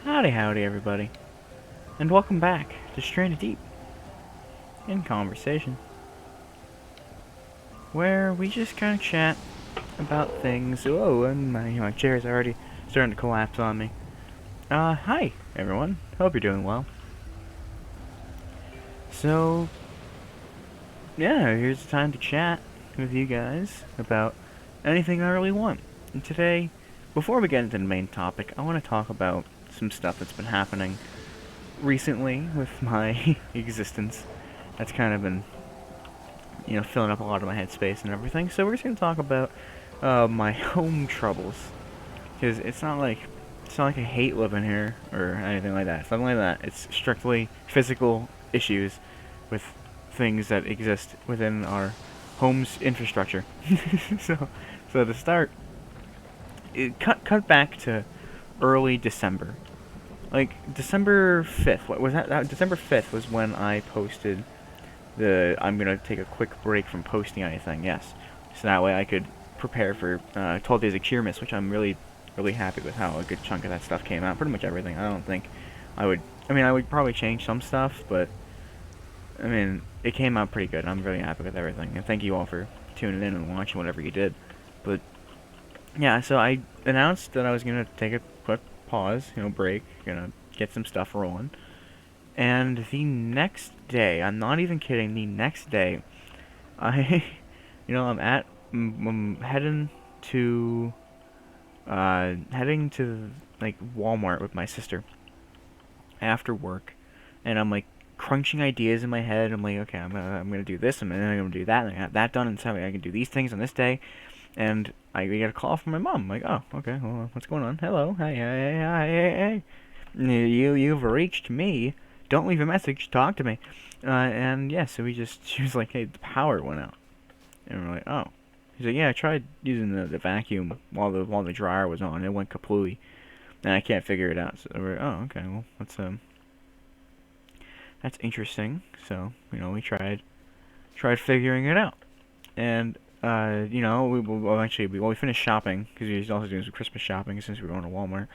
Howdy everybody, and welcome back to Stranded Deep in Conversation, where we just kind of chat about things. Whoa, and my chair's already starting to collapse on me. Hi everyone, hope you're doing well. So, yeah, here's the time to chat with you guys about anything I really want. And today, before we get into the main topic, I want to talk about some stuff that's been happening recently with my existence. That's kind of been, filling up a lot of my headspace and everything. So we're just gonna talk about my home troubles, because it's not like I hate living here or anything like that. It's nothing like that. It's strictly physical issues with things that exist within our home's infrastructure. so, so to start, cut back to early December. Like December 5th. What was that? December 5th was when I posted I'm gonna take a quick break from posting anything. Yes, so that way I could prepare for 12 Days of Curious, which I'm really happy with how a good chunk of that stuff came out. Pretty much everything. I don't think I would. I mean, I would probably change some stuff, but I mean, it came out pretty good. I'm really happy with everything, and thank you all for tuning in and watching whatever you did. But yeah, so I announced that I was gonna take a quick pause, break, gonna get some stuff rolling. And the next day, I'm not even kidding, the next day, I, I'm to, heading to, like, Walmart with my sister after work, and I'm, like, crunching ideas in my head. I'm like, okay, I'm gonna do this, and then I'm gonna do that, and I have that done, and so I can do these things on this day, and we get a call from my mom. I'm like, oh, okay, well, what's going on? Hello, hey. You've reached me. Don't leave a message. Talk to me. And yeah, so she was like, hey, the power went out. And we're like, oh. She's like, yeah, I tried using the vacuum while the dryer was on. It went completely, and I can't figure it out. So we're, oh, okay, well, that's interesting. So we tried figuring it out, and we finished shopping because we also doing some Christmas shopping since we were going to Walmart,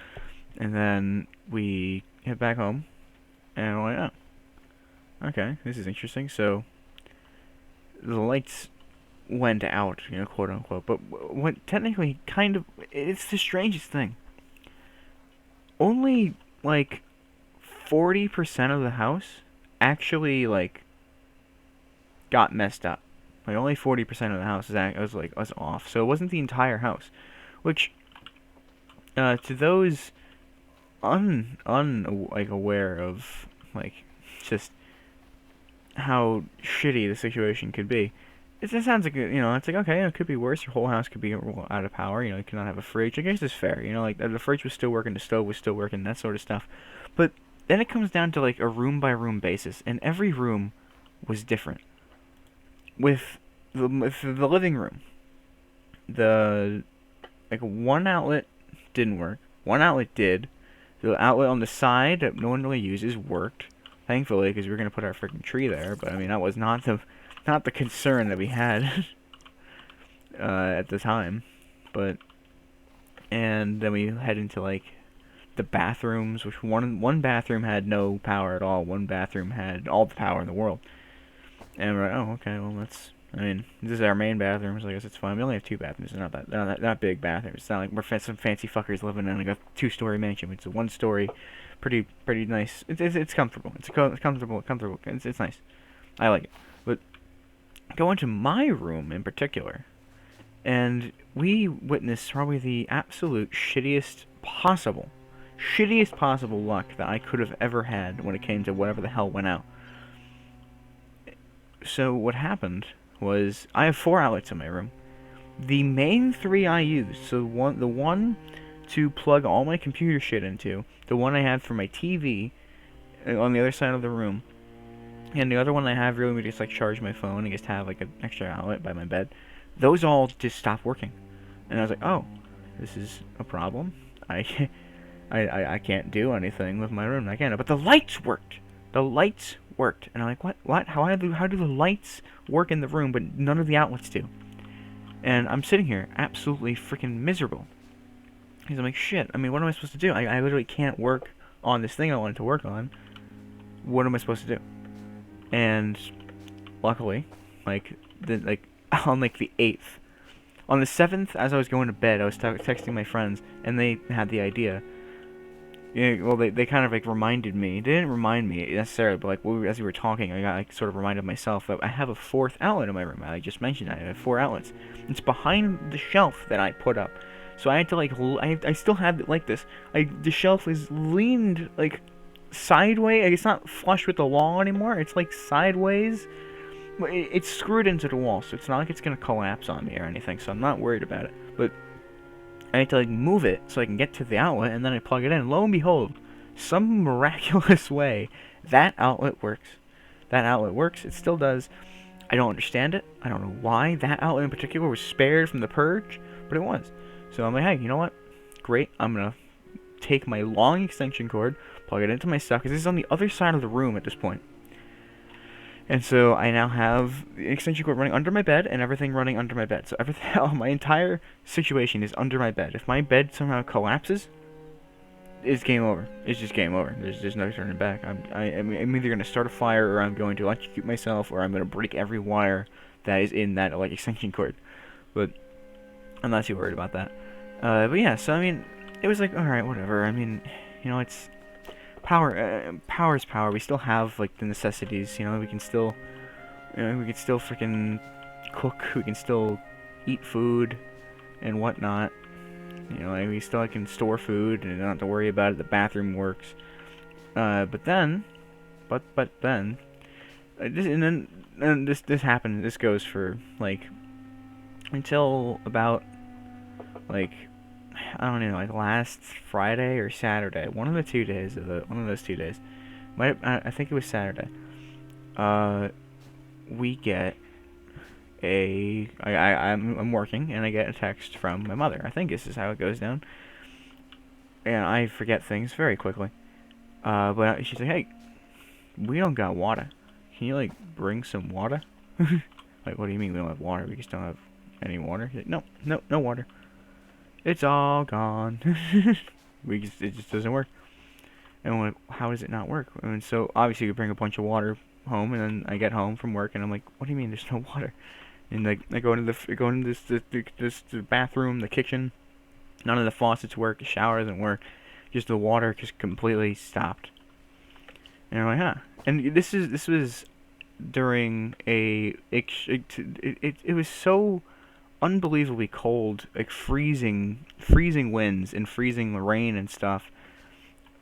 and then we head back home, and we're like, oh, okay, this is interesting. So the lights went out, quote unquote, but what technically kind of, it's the strangest thing. Only like 40% of the house actually like got messed up. Like only 40% of the house was off. So it wasn't the entire house, which to those like aware of like just how shitty the situation could be. It just sounds like it's like, okay, it could be worse. Your whole house could be out of power. You cannot have a fridge. I guess it's fair. Like the fridge was still working, the stove was still working, that sort of stuff. But then it comes down to like a room by room basis, and every room was different. With the living room, the like one outlet didn't work, one outlet did. The outlet on the side that no one really uses worked, thankfully, because we were gonna put our freaking tree there. But I mean, that was not the concern that we had at the time. But and then we head into like the bathrooms, which one bathroom had no power at all. One bathroom had all the power in the world. And we're like, oh, okay, well that's. I mean, this is our main bathroom, so I guess it's fine. We only have two bathrooms. They're not big bathrooms. It's not like we're some fancy fuckers living in like a two-story mansion. It's a one-story, pretty nice. It's comfortable. It's comfortable. It's nice. I like it. But go into my room in particular, and we witnessed probably the absolute shittiest possible luck that I could have ever had when it came to whatever the hell went out. So what happened was I have 4 outlets in my room. The main 3 I use, so the one to plug all my computer shit into, the one I have for my TV on the other side of the room, and the other one I have really to just like charge my phone and just have like an extra outlet by my bed. Those all just stopped working, and I was like, oh, this is a problem. I can't do anything with my room. I can't. But the lights worked. The lights worked, and I'm like, what? How do the lights work in the room, but none of the outlets do? And I'm sitting here absolutely freaking miserable. Because I'm like, shit. I mean, what am I supposed to do? I literally can't work on this thing I wanted to work on. What am I supposed to do? And luckily, on like the 8th, on the 7th, as I was going to bed, I was texting my friends, and they had the idea. Yeah, well, they kind of like reminded me. They didn't remind me necessarily, but like as we were talking, I got like sort of reminded myself that I have a 4th outlet in my room. I just mentioned that I have 4 outlets. It's behind the shelf that I put up, so I had to like I still have it like this. The shelf is leaned like sideways. Like, it's not flush with the wall anymore. It's like sideways. It's screwed into the wall, so it's not like it's gonna collapse on me or anything. So I'm not worried about it. But I had to like move it so I can get to the outlet, and then I plug it in. Lo and behold, some miraculous way, that outlet works. That outlet works. It still does. I don't understand it. I don't know why that outlet in particular was spared from the purge, but it was. So I'm like, hey, you know what? Great. I'm gonna take my long extension cord, plug it into my stuff, because this is on the other side of the room at this point. And so I now have the extension cord running under my bed and everything running under my bed. So everything, my entire situation is under my bed. If my bed somehow collapses, it's game over. It's just game over. There's no turning back. I'm either going to start a fire, or I'm going to electrocute myself, or I'm going to break every wire that is in that like extension cord. But I'm not too worried about that. But yeah, so I mean, it was like, alright, whatever. I mean, you know, it's power is power. We still have like the necessities, you know. We can still freaking cook. We can still eat food and whatnot. You know, like, we still can store food and don't have to worry about it. The bathroom works. But then, this happened. This goes for like until about like, I don't know, like last Friday or Saturday, one of those 2 days. I think it was Saturday. We get I'm working, and I get a text from my mother. I think this is how it goes down, and I forget things very quickly. But she's like, hey, we don't got water. Can you like bring some water? Like, what do you mean we don't have water? We just don't have any water? She's like, no water. It's all gone. It just doesn't work. And I'm like, how does it not work? And so obviously we bring a bunch of water home, and then I get home from work, and I'm like, what do you mean there's no water? And like I go into the bathroom, the kitchen. None of the faucets work. The shower doesn't work. Just the water just completely stopped. And I'm like, huh. And this was during it was so unbelievably cold, like freezing winds and freezing rain and stuff.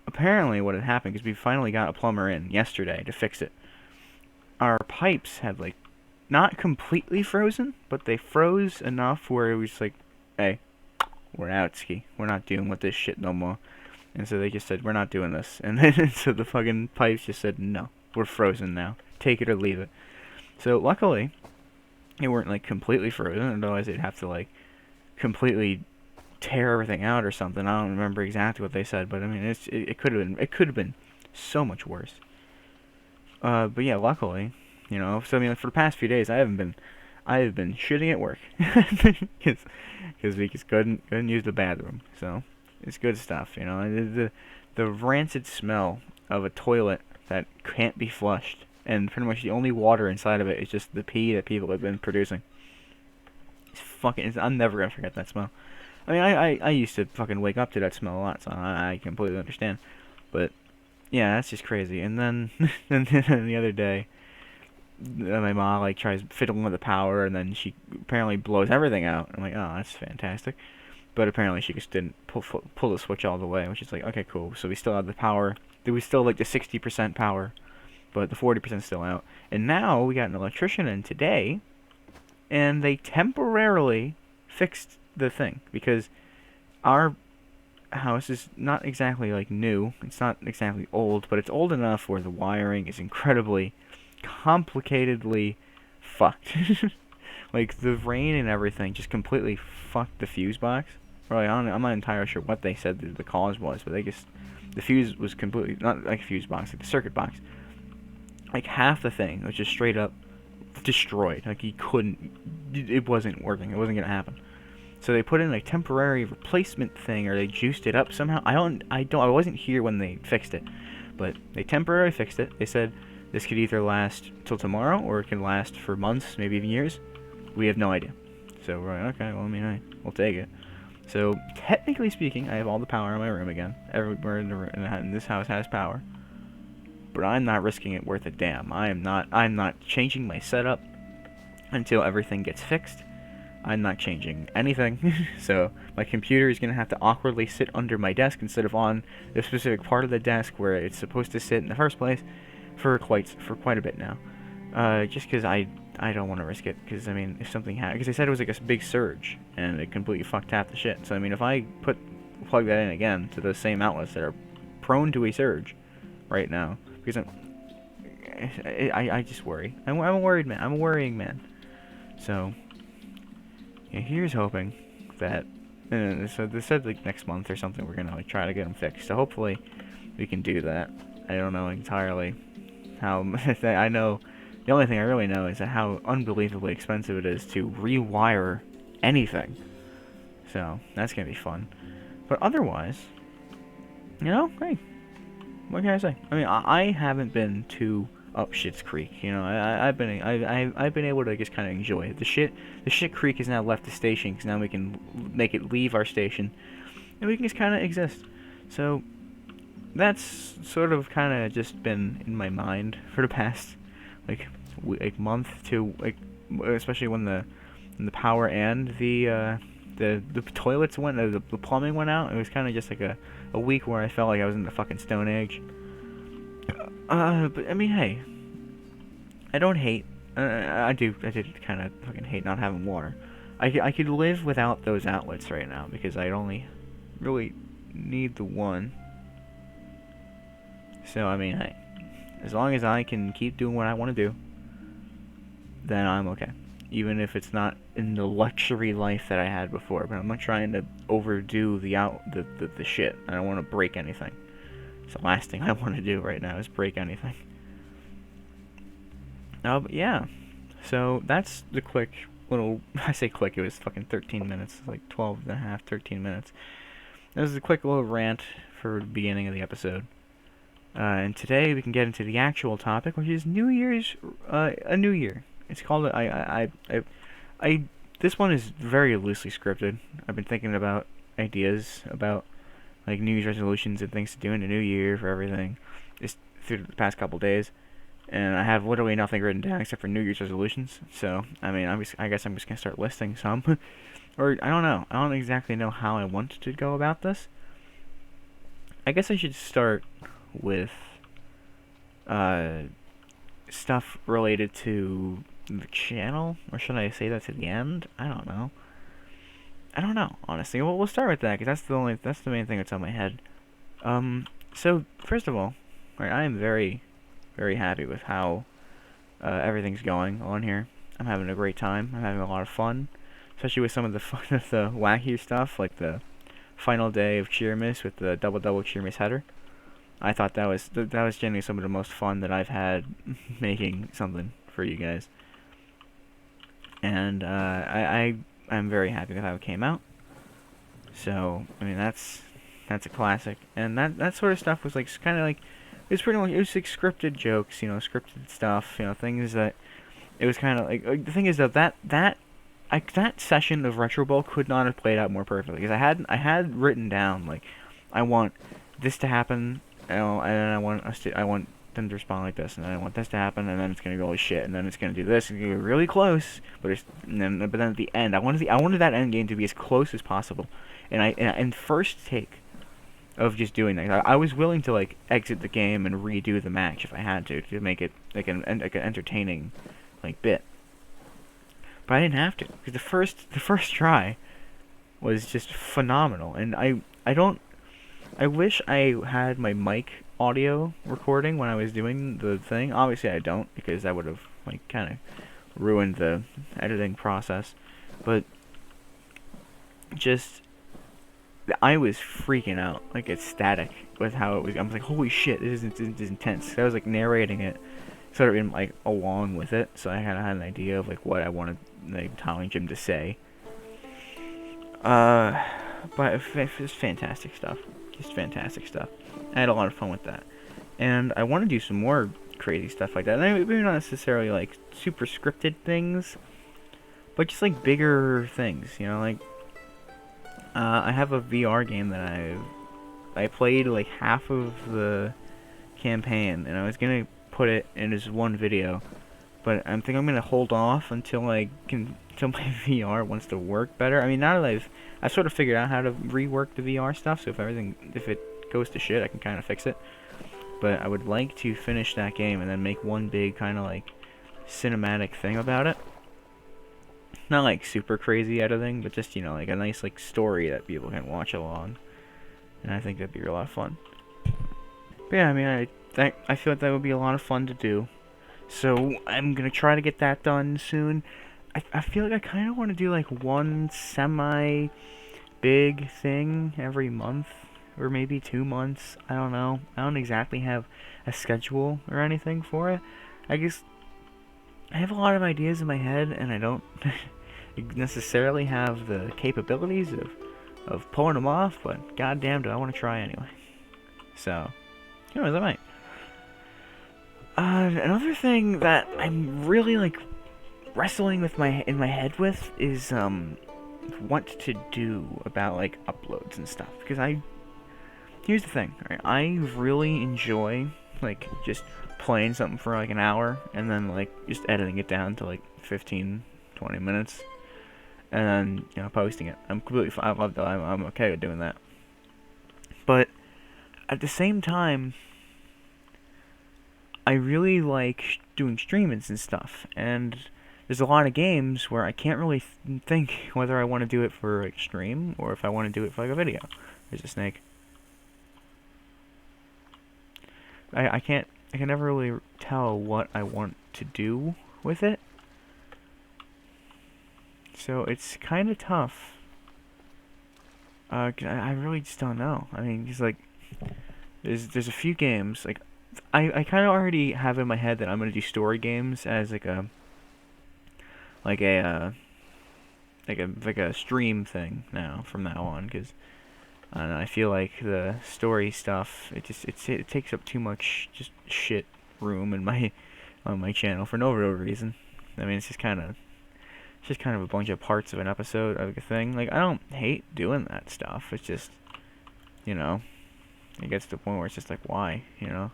Apparently what had happened, because we finally got a plumber in yesterday to fix it, our pipes had like not completely frozen, but they froze enough where it was like, hey, we're out, ski. We're not dealing with this shit no more. And so they just said, we're not doing this. And then so the fucking pipes just said, no, we're frozen now. Take it or leave it. So luckily, they weren't like completely frozen, otherwise they'd have to like completely tear everything out or something. I don't remember exactly what they said, but I mean it could have been so much worse. But yeah, luckily, you know. So I mean, for the past few days, I have been shitting at work because we just couldn't use the bathroom. So it's good stuff, you know. The rancid smell of a toilet that can't be flushed, and pretty much the only water inside of it is just the pee that people have been producing. I'm never gonna forget that smell. I mean, I used to fucking wake up to that smell a lot, so I completely understand. But yeah, that's just crazy. And then the other day, my mom like tries fiddling with the power, and then she apparently blows everything out. I'm like, oh, that's fantastic. But apparently she just didn't pull the switch all the way, which is like, okay, cool. So we still have the power. There was still like the 60% power, but the 40% still out. And now we got an electrician in today, and they temporarily fixed the thing, because our house is not exactly like new. It's not exactly old, but it's old enough where the wiring is incredibly complicatedly fucked. Like the rain and everything just completely fucked the fuse box. Really, I'm not entirely sure what they said the cause was, but the fuse was completely, not like a fuse box, like the circuit box. Like half the thing was just straight up destroyed. Like it wasn't working. It wasn't gonna happen. So they put in a temporary replacement thing, or they juiced it up somehow. I wasn't here when they fixed it, but they temporarily fixed it. They said this could either last till tomorrow, or it can last for months, maybe even years. We have no idea. So we're like, okay, well, I mean, we'll take it. So technically speaking, I have all the power in my room again. Everywhere in this house has power, but I'm not risking it worth a damn. I'm not changing my setup until everything gets fixed. I'm not changing anything. So my computer is gonna have to awkwardly sit under my desk instead of on the specific part of the desk where it's supposed to sit in the first place for quite a bit now. Just because I don't want to risk it. Because I mean, if something happened, because they said it was like a big surge and it completely fucked half the shit. So I mean, if I plug that in again to those same outlets that are prone to a surge right now, because I just worry. I'm a worried man. I'm a worrying man. So. Yeah, here's hoping that, so they said like next month or something we're gonna like try to get them fixed. So hopefully we can do that. I don't know entirely how. I know the only thing I really know is how unbelievably expensive it is to rewire anything. So that's gonna be fun. But otherwise, you know, hey, what can I say? I mean, I haven't been too up Shit's Creek. You know, I've been able to just kind of enjoy it. The Shit Creek has now left the station, because now we can make it leave our station, and we can just kind of exist. So that's sort of kind of just been in my mind for the past like month to especially when the power and the toilets went, the plumbing went out. It was kind of just like a week where I felt like I was in the fucking Stone Age. But I mean, hey, I don't hate. I did kind of fucking hate not having water. I could live without those outlets right now because I only really need the one. So I mean, hey, as long as I can keep doing what I want to do, then I'm okay. Even if it's not in the luxury life that I had before, but I'm not trying to overdo the shit. I don't want to break anything. It's the last thing I want to do right now is break anything. But yeah. So that's the quick little, I say quick, it was fucking 13 minutes, like 12 and a half, 13 minutes. That was a quick little rant for the beginning of the episode. And today we can get into the actual topic, which is New Year's, a new year. It's called, this one is very loosely scripted. I've been thinking about ideas about like New Year's resolutions and things to do in the new year for everything, just through the past couple days, and I have literally nothing written down except for New Year's resolutions. So I mean, I guess I'm just gonna start listing some, or I don't know. I don't exactly know how I want to go about this. I guess I should start with stuff related to the channel, or should I say that to the end? I don't know. Honestly. Well, we'll start with that, because that's the main thing that's on my head. So, first of all, right, I am very, very happy with how everything's going on here. I'm having a great time. I'm having a lot of fun, especially with some of the the wacky stuff, like the final day of Cheermas with the double Cheermas header. I thought that was genuinely some of the most fun that I've had making something for you guys. And I'm very happy with how it came out. So I mean, that's a classic, and that sort of stuff was like kind of like it was like scripted jokes, you know, scripted stuff, you know, things that it was kind of like the thing is that session of Retro Bowl could not have played out more perfectly, because I had written down like I want this to happen, you know, and I want them to respond like this, and then I want this to happen, and then it's gonna go like shit, and then it's gonna do this, and it's gonna be really close, but then at the end, I wanted that end game to be as close as possible, and first take of just doing that, I was willing to like exit the game and redo the match if I had to make it like an entertaining like bit, but I didn't have to, because the first try was just phenomenal, and I wish I had my mic audio recording when I was doing the thing. Obviously I don't, because that would have like kind of ruined the editing process, but just I was freaking out, like ecstatic with how it was. I was like, holy shit, this is intense. I was like narrating it sort of in like along with it, so I kind of had an idea of like what I wanted like Tommy Jim to say. Uh, but it's fantastic stuff. Just fantastic stuff. I had a lot of fun with that, and I want to do some more crazy stuff like that. And maybe not necessarily like super scripted things, but just like bigger things. You know, like I have a VR game that I played like half of the campaign, and I was gonna put it in as one video, but I think I'm gonna hold off until until my VR wants to work better. I mean, now that I've sort of figured out how to rework the VR stuff, so if it goes to shit, I can kind of fix it. But I would like to finish that game and then make one big kind of like cinematic thing about it. Not like super crazy editing, but just, you know, like a nice like story that people can watch along. And I think that'd be a lot of fun. But yeah, I mean, I feel like that would be a lot of fun to do. So I'm gonna try to get that done soon. I feel like I kind of want to do like one semi big thing every month, or maybe 2 months. I don't know. I don't exactly have a schedule or anything for it. I guess I have a lot of ideas in my head, and I don't necessarily have the capabilities of pulling them off, but goddamn, do I want to try anyway. So, who knows, I might. Another thing that I'm really like wrestling with in my head with is what to do about like uploads and stuff, because here's the thing, right? I really enjoy like just playing something for like an hour and then like just editing it down to like 15-20 minutes and then, you know, posting it. I'm completely fine. I love that. I'm okay with doing that. But at the same time, I really like doing streamings and stuff, and there's a lot of games where I can't really think whether I want to do it for like stream or if I want to do it for like a video. There's a snake. I can never really tell what I want to do with it. So it's kind of tough. 'Cause I really just don't know. I mean, cause like there's a few games like I kind of already have in my head that I'm gonna do story games as like a like a like a stream thing now from now on, because I don't know, I feel like the story stuff it takes up too much just shit room in my on my channel for no real reason. I mean, it's just kind of a bunch of parts of an episode of a thing. Like, I don't hate doing that stuff. It's just, you know, it gets to the point where it's just like, why, you know?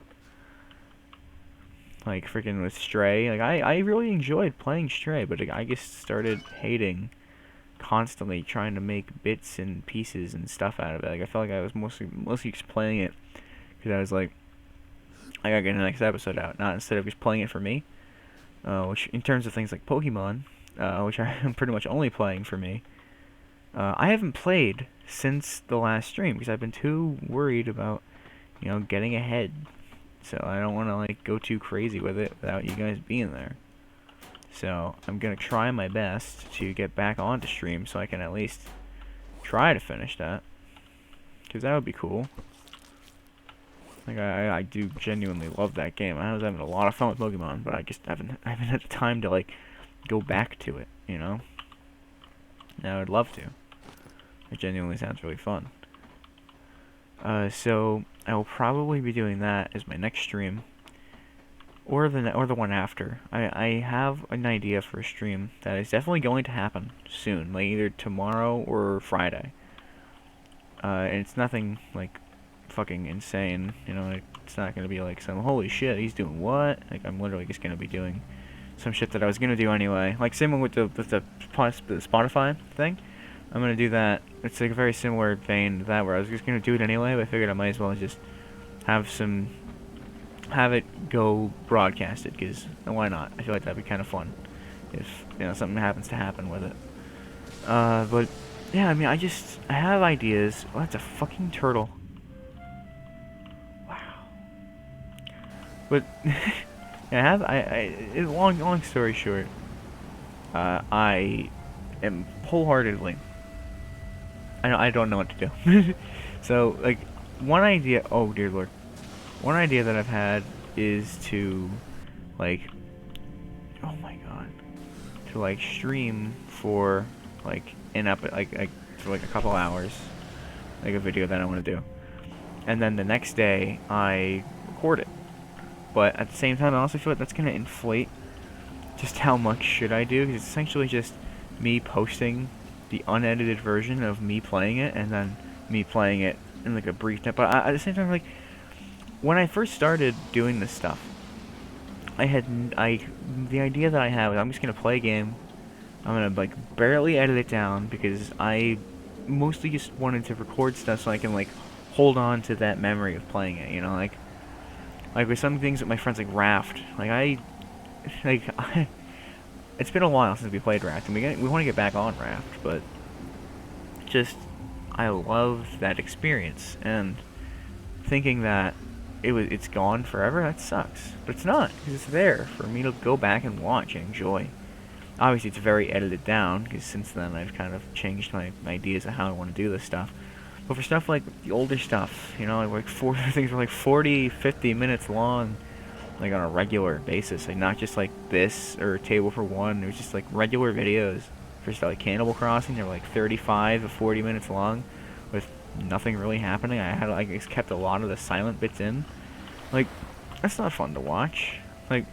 Like, freaking with Stray, like, I really enjoyed playing Stray, but I just started hating constantly trying to make bits and pieces and stuff out of it. Like, I felt like I was mostly just playing it because I was like, I gotta get the next episode out, not instead of just playing it for me. Which, in terms of things like Pokemon, which I'm pretty much only playing for me, I haven't played since the last stream because I've been too worried about, you know, getting ahead. So I don't want to like go too crazy with it without you guys being there. So I'm gonna try my best to get back onto stream so I can at least try to finish that, because that would be cool. Like I do genuinely love that game. I was having a lot of fun with Pokemon, but I just haven't had the time to like go back to it, you know. Now I'd love to. It genuinely sounds really fun. So I will probably be doing that as my next stream, or the one after. I have an idea for a stream that is definitely going to happen soon, like either tomorrow or Friday. And it's nothing like fucking insane, you know. It's not gonna be like some holy shit he's doing what. Like, I'm literally just gonna be doing some shit that I was gonna do anyway. Like same with the Spotify thing. I'm gonna do that. It's like a very similar vein to that, where I was just gonna do it anyway, but I figured I might as well just have it go broadcasted, because why not? I feel like that'd be kind of fun if, you know, something happens to happen with it. But yeah, I mean, I have ideas. Oh, that's a fucking turtle. Wow. But long story short, I am wholeheartedly, I don't know what to do. So like, one idea, oh dear lord, one idea that I've had is to like, oh my god, to like stream for like like for like a couple hours, like a video that I want to do, and then the next day I record it. But at the same time, I also feel like that's gonna inflate just how much should I do, because it's essentially just me posting the unedited version of me playing it, and then me playing it in like a brief time. But at the same time, like when I first started doing this stuff, the idea that I had was I'm just gonna play a game. I'm gonna like barely edit it down because I mostly just wanted to record stuff so I can like hold on to that memory of playing it. You know, like with some things with my friends like Raft. Like it's been a while since we played Raft, and we want to get back on Raft, but just I love that experience, and thinking that it's gone forever, that sucks. But it's not, because it's there for me to go back and watch and enjoy. Obviously, it's very edited down, because since then I've kind of changed my ideas of how I want to do this stuff. But for stuff like the older stuff, you know, like things were like 40, 50 minutes long, like on a regular basis, like not just like this or Table for One. It was just like regular videos for stuff like Cannibal Crossing. They're like 35 to 40 minutes long, with nothing really happening. I just kept a lot of the silent bits in. Like, that's not fun to watch. Like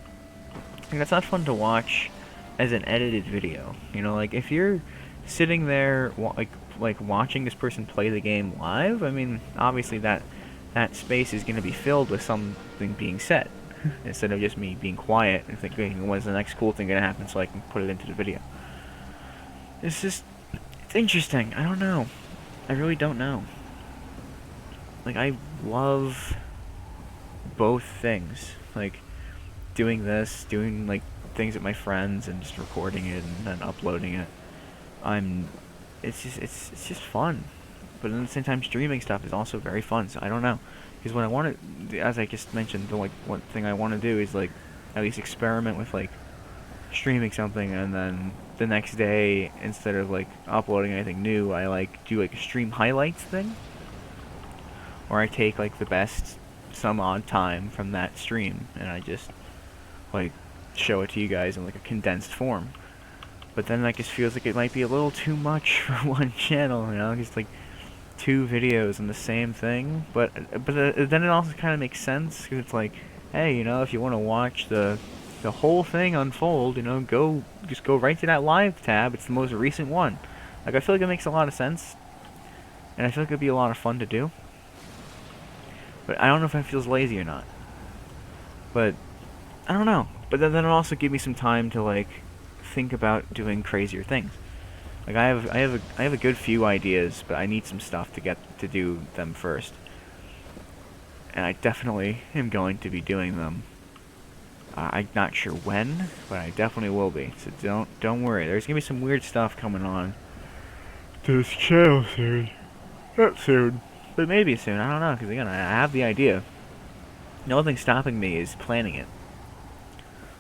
that's not fun to watch as an edited video. You know, like if you're sitting there like watching this person play the game live, I mean, obviously that space is going to be filled with something being said instead of just me being quiet and thinking, when's the next cool thing going to happen so I can put it into the video. It's interesting. I don't know. I really don't know. Like, I love both things. Like, doing this, doing, like, things with my friends and just recording it and then uploading it. It's just fun. But at the same time, streaming stuff is also very fun, so I don't know. Because what I want to, as I just mentioned, one thing I want to do is, like, at least experiment with, like, streaming something, and then the next day, instead of, like, uploading anything new, I, like, do, like, a stream highlights thing. Or I take, like, the best some odd time from that stream, and I just, like, show it to you guys in, like, a condensed form. But then that just feels like it might be a little too much for one channel, you know? Just, like, 2 videos on the same thing, but then it also kind of makes sense, because it's like, hey, you know, if you want to watch the whole thing unfold, you know, just go right to that live tab. It's the most recent one. Like, I feel like it makes a lot of sense, and I feel like it'd be a lot of fun to do. But I don't know if it feels lazy or not. But I don't know. But then it'll also give me some time to, like, think about doing crazier things. Like, I have a good few ideas, but I need some stuff to get to do them first. And I definitely am going to be doing them. I'm not sure when, but I definitely will be. So don't worry. There's gonna be some weird stuff coming on to this channel soon. Not soon, but maybe soon. I don't know, because again, I have the idea. The only thing stopping me is planning it,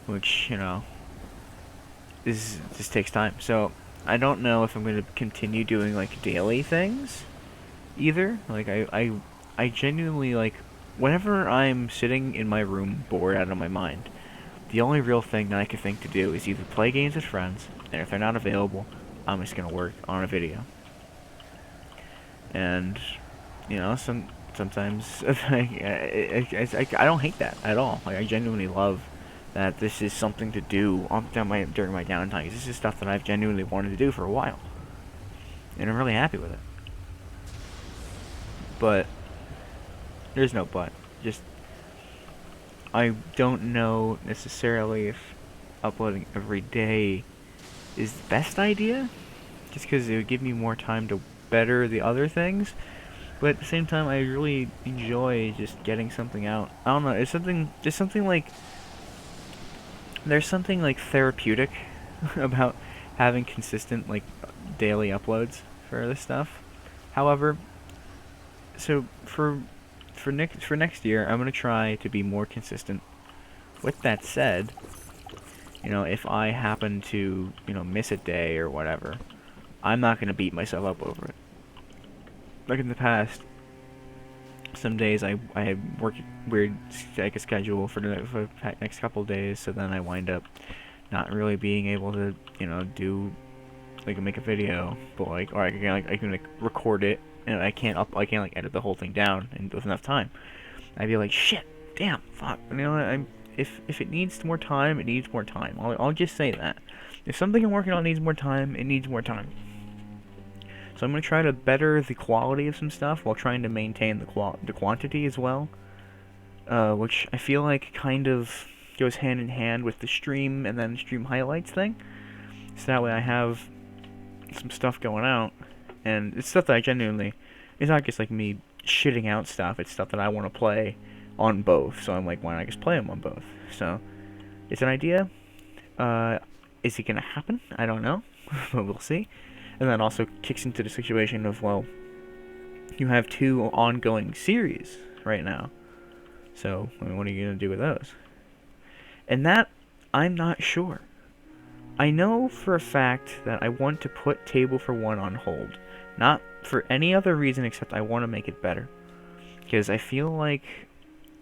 which, you know, just takes time. So I don't know if I'm going to continue doing, like, daily things, either. Like, I genuinely, like, whenever I'm sitting in my room bored out of my mind, the only real thing that I can think to do is either play games with friends, and if they're not available, I'm just going to work on a video. And, you know, sometimes, I don't hate that at all. Like, I genuinely love that this is something to do during my downtime. This is stuff that I've genuinely wanted to do for a while, and I'm really happy with it. But there's no but. Just, I don't know necessarily if uploading every day is the best idea, just because it would give me more time to better the other things. But at the same time, I really enjoy just getting something out. I don't know. There's something like therapeutic about having consistent, like, daily uploads for this stuff. However, so for next year, I'm gonna try to be more consistent. With that said, you know, if I happen to, you know, miss a day or whatever, I'm not gonna beat myself up over it. Like in the past, some days I had worked weird, like, a schedule for the next couple of days, so then I wind up not really being able to, you know, do like make a video, but like, or I can like record it, and I can't like edit the whole thing down and with enough time. I'd be like, shit, damn, fuck. You know, if it needs more time, it needs more time. I'll just say that. If something I'm working on needs more time, it needs more time. So I'm gonna try to better the quality of some stuff while trying to maintain the quantity as well, which I feel like kind of goes hand in hand with the stream and then stream highlights thing. So that way I have some stuff going out, and it's stuff that I genuinely, it's not just like me shitting out stuff, it's stuff that I want to play on both, so I'm like, why not just play them on both? So, it's an idea. Is it gonna happen? I don't know, but we'll see. And that also kicks into the situation of, well, you have 2 ongoing series right now, so, I mean, what are you gonna do with those? And that, I'm not sure. I know for a fact that I want to put Table for One on hold. Not for any other reason except I want to make it better. Because I feel like...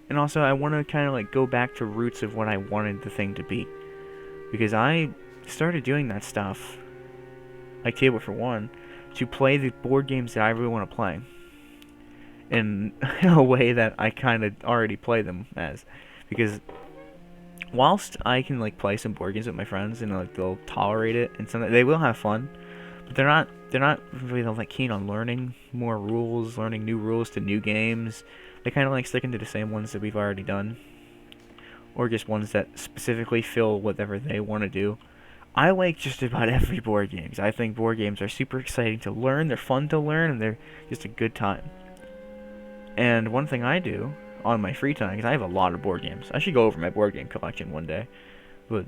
And also I want to kind of like go back to roots of what I wanted the thing to be. Because I started doing that stuff, like Table for One, to play the board games that I really want to play. In a way that I kind of already play them as. Because... whilst I can like play some board games with my friends and like they'll tolerate it and some they will have fun, but they're not really like keen on learning more rules, learning new rules to new games. They kind of like sticking to the same ones that we've already done, or just ones that specifically fill whatever they want to do. I like just about every board games. I think board games are super exciting to learn. They're fun to learn, and they're just a good time. And one thing I do on my free time, because I have a lot of board games. I should go over my board game collection one day, but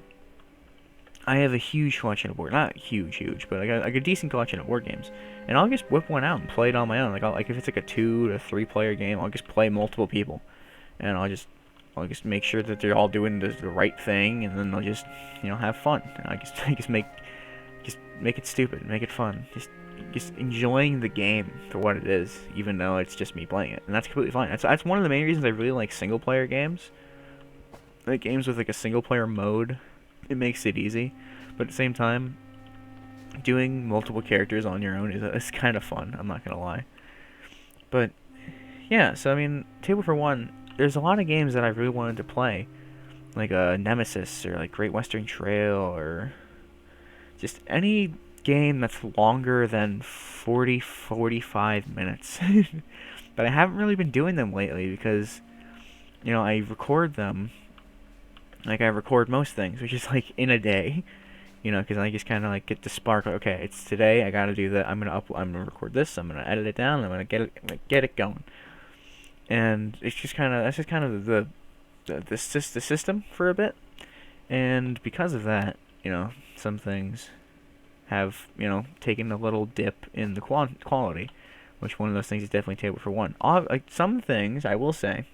I have a huge collection of not huge, but I got like a decent collection of board games, and I'll just whip one out and play it on my own. Like if it's like a 2 to 3 player game, I'll just play multiple people, and I'll just make sure that they're all doing the right thing, and then I'll just have fun. And I just make it stupid, make it fun, just enjoying the game for what it is, even though it's just me playing it, and that's completely fine. That's one of the main reasons I really like single player games. Like games with like a single player mode, it makes it easy, but at the same time, doing multiple characters on your own is kind of fun. I'm not gonna lie. But yeah, so I mean, Table for One, there's a lot of games that I really wanted to play, like Nemesis or like Great Western Trail or just any game that's longer than 45 minutes. But I haven't really been doing them lately because, I record them, like I record most things, which is like in a day, because I just kind of like get the spark, okay, it's today, I gotta do that, I'm gonna record this, I'm gonna edit it down, I'm gonna get it going. And it's just kind of, that's just kind of the system for a bit. And because of that, some things have, taken a little dip in the quality, which one of those things is definitely Table for One. Like some things, I will say,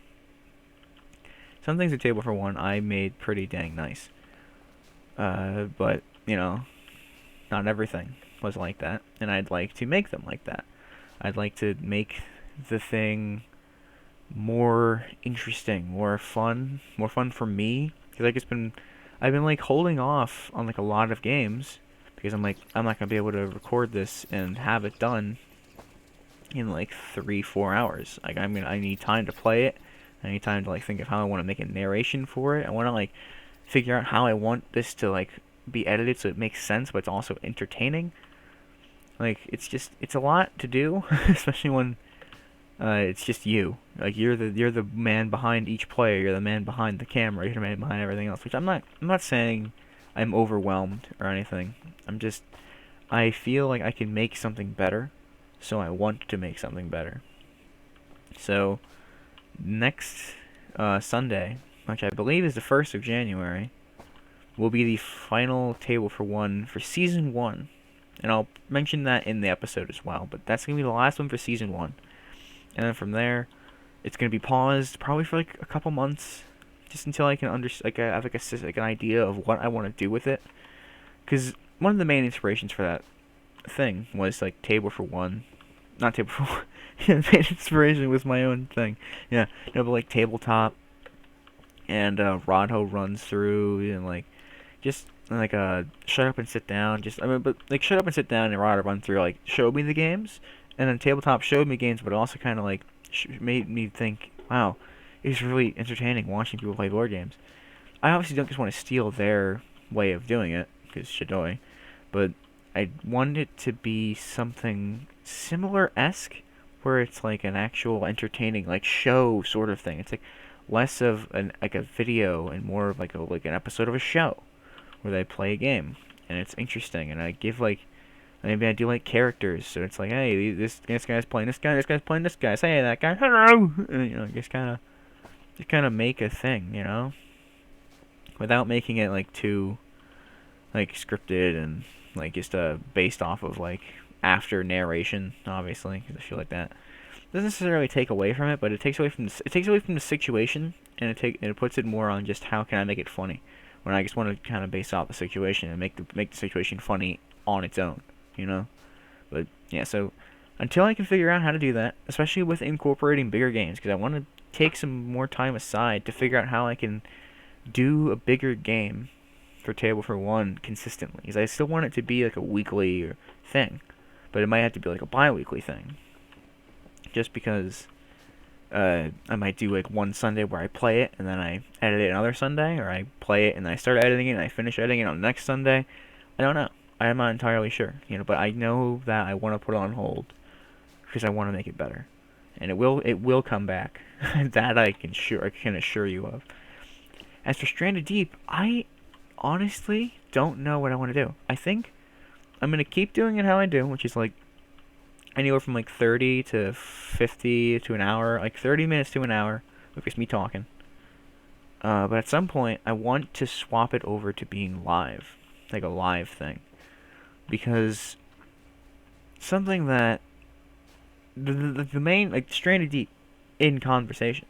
some things at Table for One I made pretty dang nice. But, not everything was like that, and I'd like to make them like that. I'd like to make the thing more interesting, more fun for me, because I've been like holding off on like a lot of games, because I'm like, I'm not gonna be able to record this and have it done in like 3-4 hours. Like I need time to play it. I need time to like think of how I want to make a narration for it. I want to like figure out how I want this to like be edited so it makes sense, but it's also entertaining. Like it's a lot to do, especially when it's just you. Like you're the man behind each player. You're the man behind the camera. You're the man behind everything else. Which I'm not saying I'm overwhelmed or anything. I feel like I can make something better, so I want to make something better. So next Sunday, which I believe is the 1st of January, will be the final Table for One for Season 1. And I'll mention that in the episode as well, but that's going to be the last one for Season 1. And then from there, it's going to be paused probably for like a couple months, just until I can have like an idea of what I want to do with it. Because one of the main inspirations for that thing was like Table for One. Not Table for One. Yeah, the main inspiration was my own thing. Yeah, no, but like tabletop, and Rodho runs through, and like just like shut up and sit down. Just I mean, but like shut up and sit down and run through like showed me the games, and then tabletop showed me games, but also kind of like made me think, wow, it's really entertaining watching people play board games. I obviously don't just want to steal their way of doing it because shadoi, but I want it to be something similar esque, where it's like an actual entertaining like show sort of thing. It's like less of an like a video and more of like an episode of a show where they play a game and it's interesting and I give like maybe I do like characters so it's like hey this guy's playing this guy's playing this guy say that guy hello and, just kind of make a thing without making it like too like scripted and like just based off of like after narration obviously because I feel like that doesn't necessarily take away from it, but it takes away from the situation, and it puts it more on just how can I make it funny, when I just want to kind of base off the situation and make the situation funny on its own, you know. But yeah, so until I can figure out how to do that, especially with incorporating bigger games, because I want to take some more time aside to figure out how I can do a bigger game for Table for One consistently, because I still want it to be like a weekly thing, but it might have to be like a bi-weekly thing. Just because I might do like one Sunday where I play it and then I edit it another Sunday, or I play it and then I start editing it and I finish editing it on the next Sunday. I don't know. I am not entirely sure, but I know that I want to put it on hold because I want to make it better, and it will come back. That I can assure you of. As for Stranded Deep, I honestly don't know what I want to do. I think I'm gonna keep doing it how I do, which is like anywhere from like 30 to 50 to an hour, like 30 minutes to an hour, with just me talking. But at some point, I want to swap it over to being live, like a live thing, because something that the main like Stranded Deep in conversation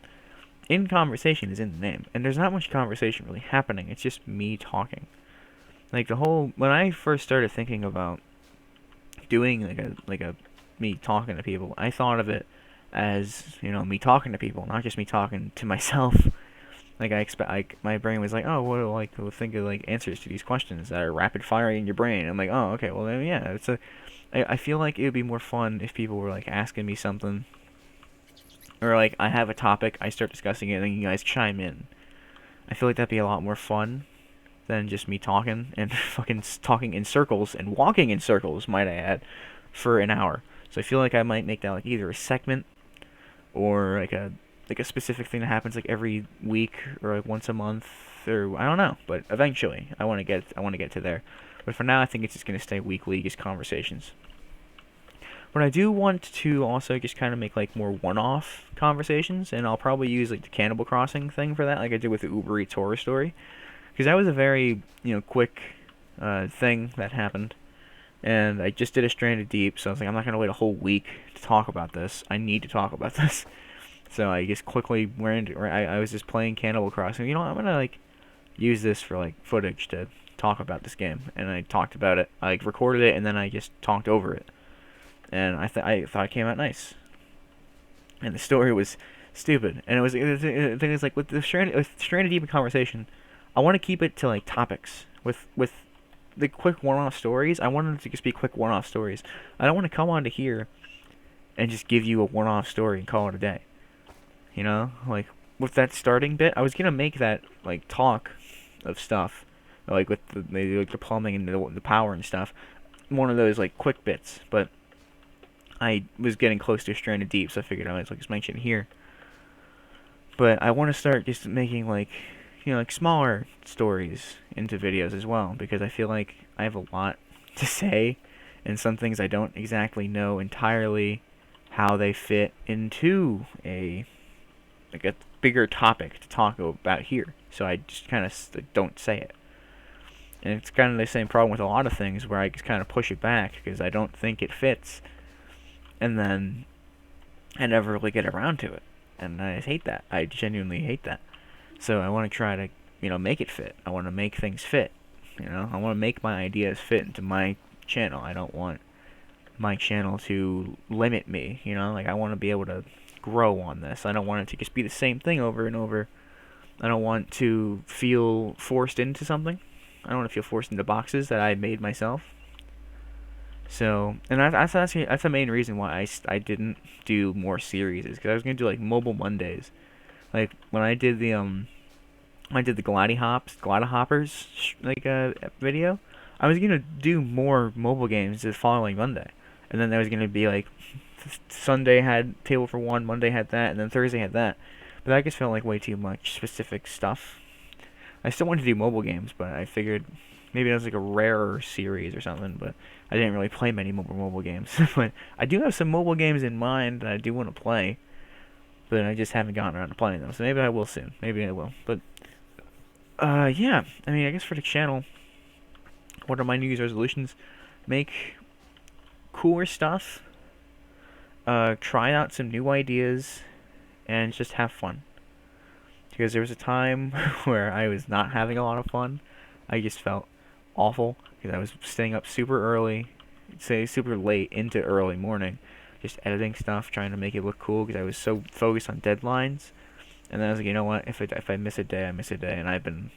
is in the name, and there's not much conversation really happening. It's just me talking. Like when I first started thinking about doing like a me talking to people, I thought of it as me talking to people, not just me talking to myself. Like my brain was like, oh, we'll think of like answers to these questions that are rapid firing in your brain. I'm like, oh, okay, well then yeah, I feel like it would be more fun if people were like asking me something, or like I have a topic, I start discussing it, and then you guys chime in. I feel like that'd be a lot more fun than just me talking and fucking talking in circles and walking in circles, might I add, for an hour. So I feel like I might make that like either a segment or like a specific thing that happens like every week or like once a month, or I don't know. But eventually, I want to get to there. But for now, I think it's just gonna stay weekly, just conversations. But I do want to also just kind of make like more one-off conversations, and I'll probably use like the Cannibal Crossing thing for that, like I did with the Uber Eats horror story, because that was a very quick thing that happened. And I just did a Stranded Deep, so I was like, I'm not going to wait a whole week to talk about this. I need to talk about this. So I just quickly I was just playing Cannibal Crossing. I'm going to, like, use this for, like, footage to talk about this game. And I talked about it. I recorded it, and then I just talked over it. And I thought it came out nice. And the story was stupid. And the thing is, like, with Stranded Deep in conversation, I want to keep it to, like, topics. With the quick one-off stories, I want them to just be quick one-off stories. I don't want to come on to here and just give you a one-off story and call it a day. Like with that starting bit, I was gonna make that like talk of stuff, like with the plumbing and the power and stuff, one of those like quick bits. But I was getting close to Stranded Deep, so I figured I might as well just mention it here. But I want to start just making like like smaller stories into videos as well, because I feel like I have a lot to say, and some things I don't exactly know entirely how they fit into a bigger topic to talk about here. So I just kind of don't say it. And it's kind of the same problem with a lot of things where I just kind of push it back because I don't think it fits, and then I never really get around to it. And I hate that. I genuinely hate that. So I want to try to, make it fit. I want to make things fit. I want to make my ideas fit into my channel. I don't want my channel to limit me, Like, I want to be able to grow on this. I don't want it to just be the same thing over and over. I don't want to feel forced into something. I don't want to feel forced into boxes that I made myself. So, and that's the main reason why I didn't do more series, is because I was gonna do like mobile Mondays. Like when I did the Gladi Hoppers video. I was gonna do more mobile games the following Monday, and then there was gonna be like Sunday had Table for One, Monday had that, and then Thursday had that. But that just felt like way too much specific stuff. I still wanted to do mobile games, but I figured maybe it was like a rarer series or something. But I didn't really play many mobile games. But I do have some mobile games in mind that I do want to play, but I just haven't gotten around to playing them. So maybe I will soon. Maybe I will. But yeah. I mean, I guess for the channel, what are my New Year's resolutions? Make cooler stuff. Try out some new ideas, and just have fun. Because there was a time where I was not having a lot of fun. I just felt awful because I was staying up super early, say super late into early morning, just editing stuff, trying to make it look cool because I was so focused on deadlines. And then I was like, you know what? If I miss a day, I miss a day, and I've been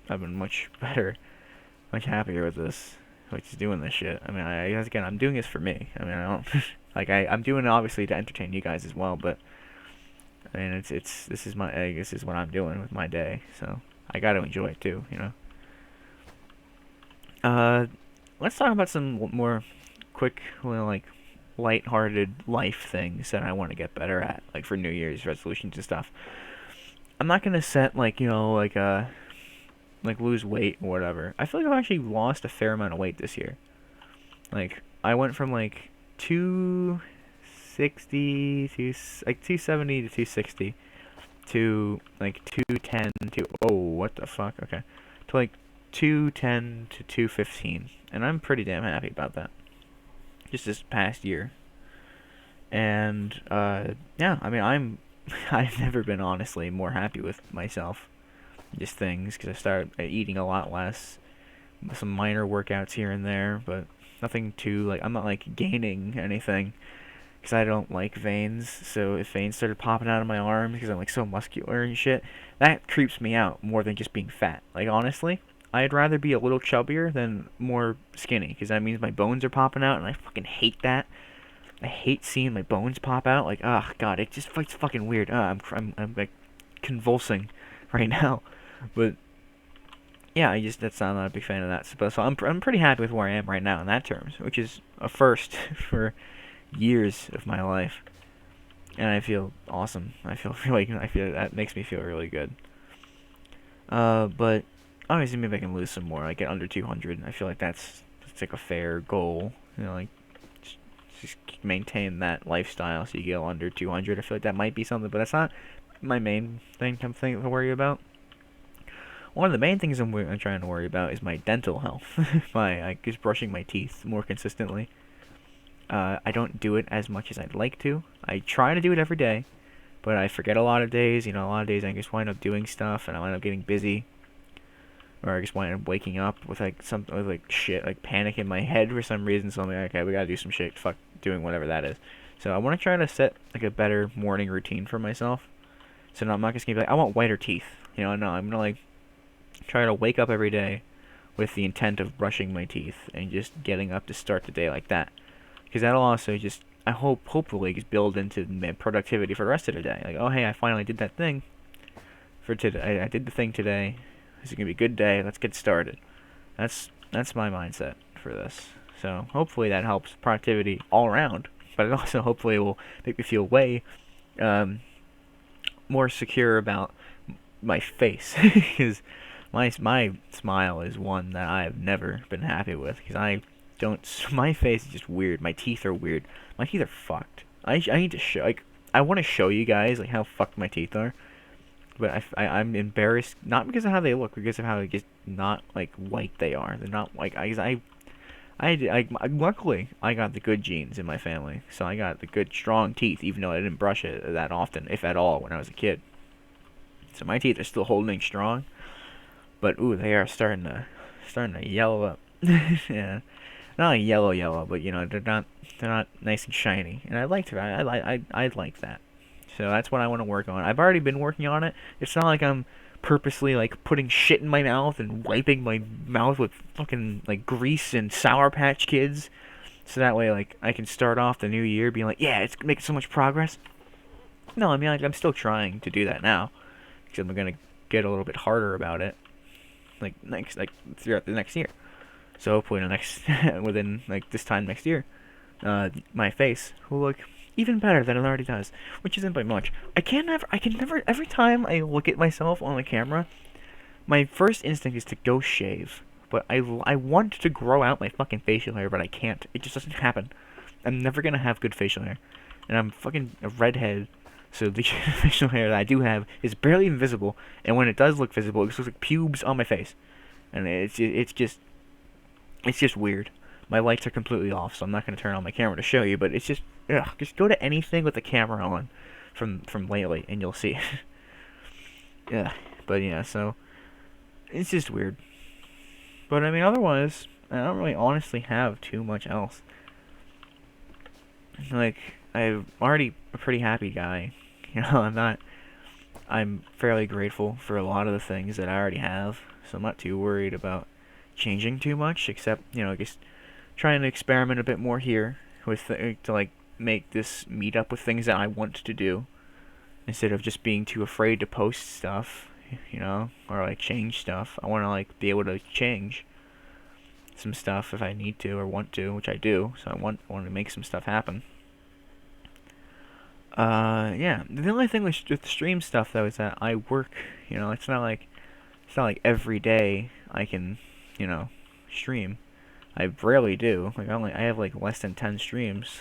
much better, much happier with this, like just doing this shit. I mean, again, I'm doing this for me. I mean, I don't like I'm doing it obviously to entertain you guys as well, but I mean, this is this is what I'm doing with my day, so I got to enjoy it too, you know. Let's talk about some more quick, well, like light-hearted life things that I want to get better at, like for New Year's resolutions and stuff. I'm not gonna set like lose weight or whatever. I feel like I've actually lost a fair amount of weight this year. Like I went from like 260 to like 270 to 260 to like 210 to oh what the fuck, okay, to like 210 to 215, and I'm pretty damn happy about that. Just this past year, and yeah, I mean I've never been honestly more happy with myself. Just things because I started eating a lot less, some minor workouts here and there, but nothing too like I'm not like gaining anything because I don't like veins. So if veins started popping out of my arms because I'm like so muscular and shit, that creeps me out more than just being fat. Like honestly, I'd rather be a little chubbier than more skinny because that means my bones are popping out, and I fucking hate that. I hate seeing my bones pop out. Like, oh god, it's fucking weird. I'm like convulsing right now. But yeah, I'm not a big fan of that. So I'm pretty happy with where I am right now in that terms, which is a first for years of my life, and I feel awesome. I feel that makes me feel really good. But obviously maybe I can lose some more. Like get under 200. I feel like that's like a fair goal. You know, like just maintain that lifestyle so you go under 200. I feel like that might be something, but that's not my main thing to worry about. One of the main things I'm trying to worry about is my dental health. Just brushing my teeth more consistently. I don't do it as much as I'd like to. I try to do it every day, but I forget a lot of days. You know, a lot of days I just wind up doing stuff, and I wind up getting busy, or I just wind up waking up with like something with like shit, like panic in my head for some reason. So I'm like, okay, we gotta do some shit. Fuck doing whatever that is. So I want to try to set like a better morning routine for myself. So no, I'm not just gonna be like, I want whiter teeth. You know, no, I'm gonna like try to wake up every day with the intent of brushing my teeth and just getting up to start the day like that. Because that'll also just, hopefully just build into my productivity for the rest of the day. Like, oh hey, I finally did that thing for today. I did the thing today. This is gonna be a good day. Let's get started. That's my mindset for this. So hopefully that helps productivity all around. But it also hopefully will make me feel way more secure about my face, because my smile is one that I've never been happy with, because I don't. My face is just weird. My teeth are weird. My teeth are fucked. I need to show, like, I want to show you guys like how fucked my teeth are, but I'm embarrassed, not because of how they look, because of how just not like white they are. They're not like luckily I got the good genes in my family, so I got the good strong teeth, even though I didn't brush it that often, if at all, when I was a kid. So my teeth are still holding strong, but ooh, they are starting to yellow up. Yeah, not like yellow, but you know they're not nice and shiny, and I like that. I like that. So that's what I want to work on. I've already been working on it. It's not like I'm purposely like putting shit in my mouth and wiping my mouth with fucking like grease and Sour Patch Kids, so that way like I can start off the new year being like, yeah, it's making so much progress. No, I mean like I'm still trying to do that now, because I'm gonna get a little bit harder about it, like throughout the next year. So hopefully the next within like this time next year, my face will look even better than it already does, which isn't by much. I can never, every time I look at myself on the camera, my first instinct is to go shave. But I want to grow out my fucking facial hair, but I can't. It just doesn't happen. I'm never gonna have good facial hair. And I'm fucking a redhead, so the facial hair that I do have is barely even visible, and when it does look visible, it just looks like pubes on my face. And it's just weird. My lights are completely off, so I'm not going to turn on my camera to show you, but it's just, ugh, just go to anything with the camera on from lately, and you'll see. Yeah, but yeah, so, it's just weird. But I mean, otherwise, I don't really honestly have too much else. Like, I'm already a pretty happy guy. You know, I'm fairly grateful for a lot of the things that I already have, so I'm not too worried about changing too much, except, you know, just trying to experiment a bit more here with to like make this meet up with things that I want to do, instead of just being too afraid to post stuff, you know, or like change stuff. I want to like be able to change some stuff if I need to or want to, which I do. So I want to make some stuff happen. Yeah. The only thing with the stream stuff though is that I work. You know, it's not like every day I can, you know, stream. I rarely do. Like I have like less than 10 streams.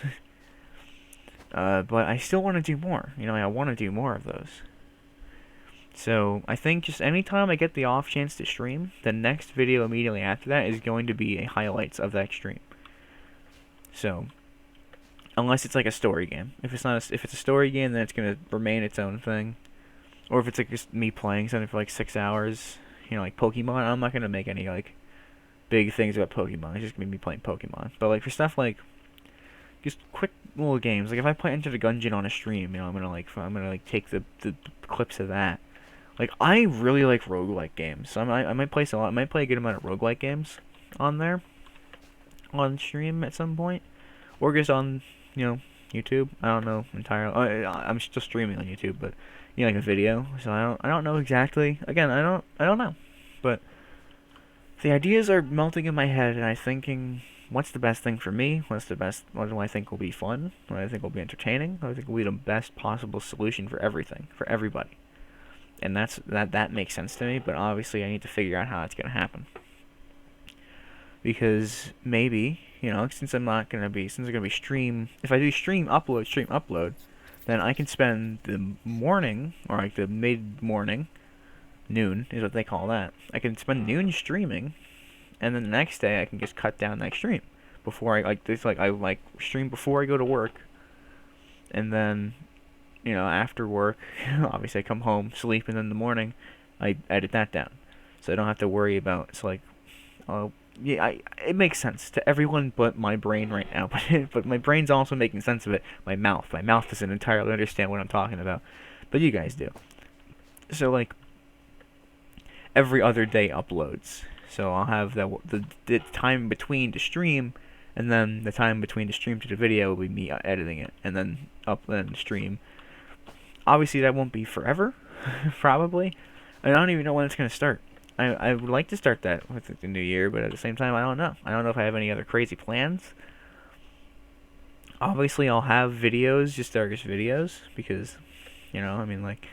But I still want to do more. You know, I want to do more of those. So I think just anytime I get the off chance to stream, the next video immediately after that is going to be a highlights of that stream. So unless it's like a story game. If it's a story game, then it's gonna remain its own thing. Or if it's like just me playing something for like 6 hours, you know, like Pokemon, I'm not gonna make any like big things about Pokemon. It's just gonna be me playing Pokemon. But like for stuff like just quick little games, like if I play Enter the Gungeon on a stream, you know, I'm gonna like take the clips of that. Like I really like roguelike games, so I might play I might play a good amount of roguelike games on there, on stream at some point, or just on, you know, YouTube. I don't know entirely. I'm still streaming on YouTube, but you know, like a video. So I don't know exactly. Again, I don't know, but the ideas are melting in my head, and I'm thinking, what's the best thing for me? What do I think will be fun? What do I think will be entertaining? What do I think will be the best possible solution for everything, for everybody? And that makes sense to me, but obviously I need to figure out how it's gonna happen. Because maybe, you know, since I'm gonna be if I do stream upload, then I can spend the morning, or like the mid-morning, noon is what they call that. I can spend noon streaming, and then the next day I can just cut down that stream before I stream before I go to work, and then, you know, after work, obviously I come home, sleep, and then in the morning I edit that down, so I don't have to worry about. It's like, oh yeah, it makes sense to everyone but my brain right now, but my brain's also making sense of it. My mouth doesn't entirely understand what I'm talking about, but you guys do. So like every other day uploads. So I'll have the time between to stream, and then the time between the stream to the video will be me editing it, and then upload and stream. Obviously that won't be forever, probably. I don't even know when it's gonna start. I would like to start that with the new year, but at the same time I don't know. I don't know if I have any other crazy plans. Obviously I'll have videos, just Darkest videos, because, you know, I mean, like,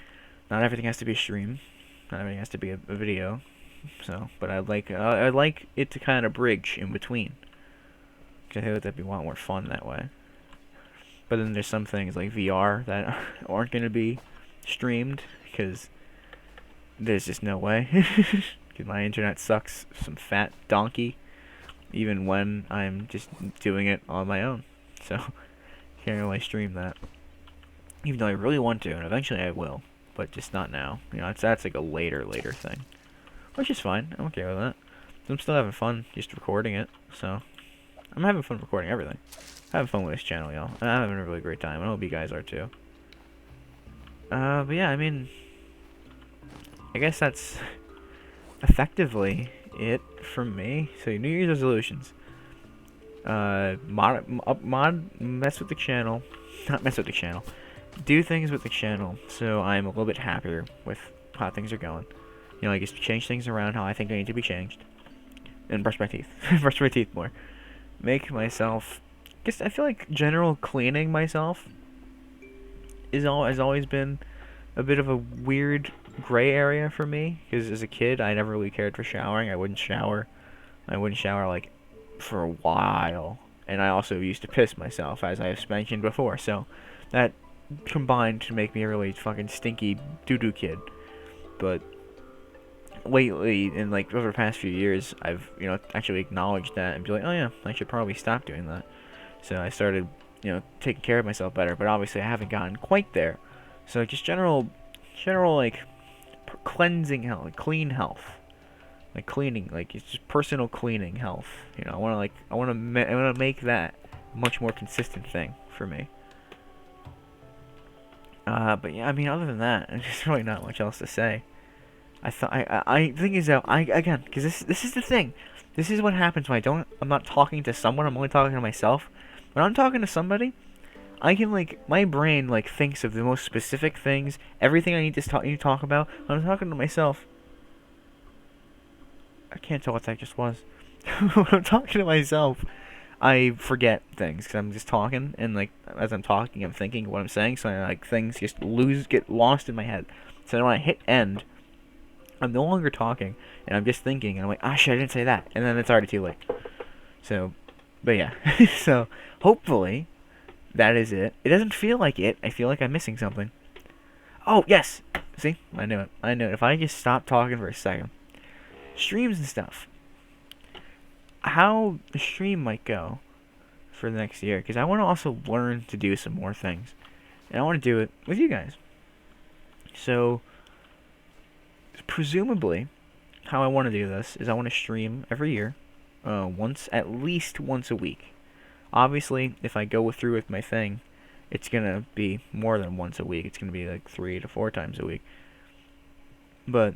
not everything has to be a stream. Not everything has to be a video. So, but I'd like it to kind of bridge in between. Cause I think that'd be a lot more fun that way. But then there's some things like VR that aren't gonna be streamed, because there's just no way. Because my internet sucks, some fat donkey, even when I'm just doing it on my own. So, can't really stream that. Even though I really want to, and eventually I will, but just not now. You know, that's like a later thing. Which is fine, I'm okay with that. I'm still having fun just recording it, so I'm having fun recording everything. Having fun with this channel, y'all. I'm having a really great time. I hope you guys are too. But yeah, I mean, I guess that's effectively it from me. So New Year's resolutions. Mess with the channel. Not mess with the channel. Do things with the channel so I'm a little bit happier with how things are going. You know, I just change things around how I think they need to be changed. And brush my teeth. Brush my teeth more. Make myself... I feel like general cleaning myself has always been a bit of a weird gray area for me. Because as a kid, I never really cared for showering. I wouldn't shower. Like, for a while. And I also used to piss myself, as I have mentioned before. So, that combined to make me a really fucking stinky doo-doo kid. But lately, in like over the past few years, I've actually acknowledged that and be like, oh yeah, I should probably stop doing that. So I started taking care of myself better. But obviously, I haven't gotten quite there. So just general like cleansing health, like clean health, like cleaning, like it's just personal cleaning health. I want to make that a much more consistent thing for me. But yeah, I mean, other than that, there's really not much else to say. I think is that again, because this is the thing. This is what happens when I'm not talking to someone. I'm only talking to myself. When I'm talking to somebody, I can my brain thinks of the most specific things, everything I need to talk about. When I'm talking to myself, I can't tell what that just was. When I'm talking to myself, I forget things because I'm just talking, and as I'm talking, I'm thinking what I'm saying, so things just get lost in my head. So when I hit end, I'm no longer talking, and I'm just thinking, and I'm like, ah, shit, I didn't say that, and then it's already too late. So, but yeah, so hopefully that is it. It doesn't feel like it. I feel like I'm missing something. Oh yes, see, I knew it. If I just stop talking for a second, streams and stuff. How the stream might go for the next year, because I want to also learn to do some more things, and I want to do it with you guys. So, presumably, how I want to do this is I want to stream every year, at least once a week. Obviously, if I go through with my thing, it's gonna be more than once a week. It's gonna be 3 to 4 times a week. But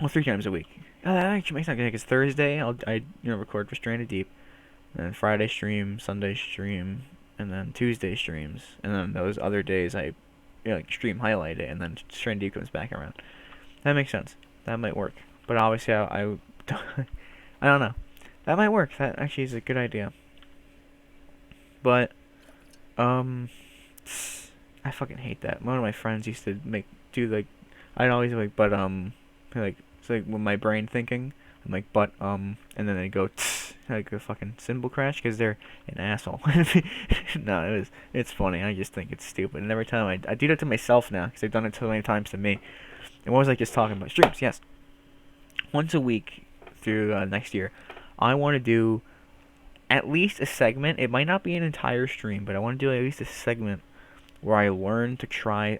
3 times a week. That actually makes sense because Thursday I record for Stranded Deep, and then Friday stream, Sunday stream, and then Tuesday streams, and then those other days I stream highlight it, and then Stranded Deep comes back around. That makes sense. That might work. But obviously I don't know. That might work. That actually is a good idea. But I fucking hate that. One of my friends used to I'd always it's when my brain thinking, I'm like, but, and then they go, like a fucking cymbal crash, because they're an asshole. No, it's funny, I just think it's stupid, and every time I do that to myself now, because I've done it so many times to me. And what was I just talking about? Streams, yes. Once a week through next year, I want to do at least a segment. It might not be an entire stream, but I want to do at least a segment where I learn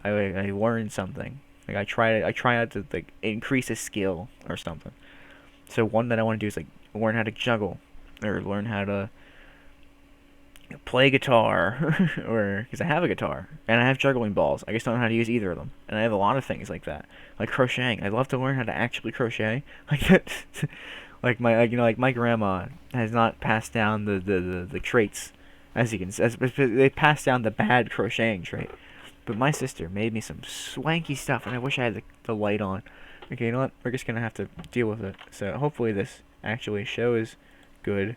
I learn something. I try out to increase a skill or something. So one that I want to do is learn how to juggle, or learn how to play guitar, or because I have a guitar and I have juggling balls. I just don't know how to use either of them, and I have a lot of things like that, like crocheting. I'd love to learn how to actually crochet, my grandma has not passed down the traits, they passed down the bad crocheting trait. But my sister made me some swanky stuff, and I wish I had the light on. Okay, you know what? We're just gonna have to deal with it. So hopefully this actually shows good.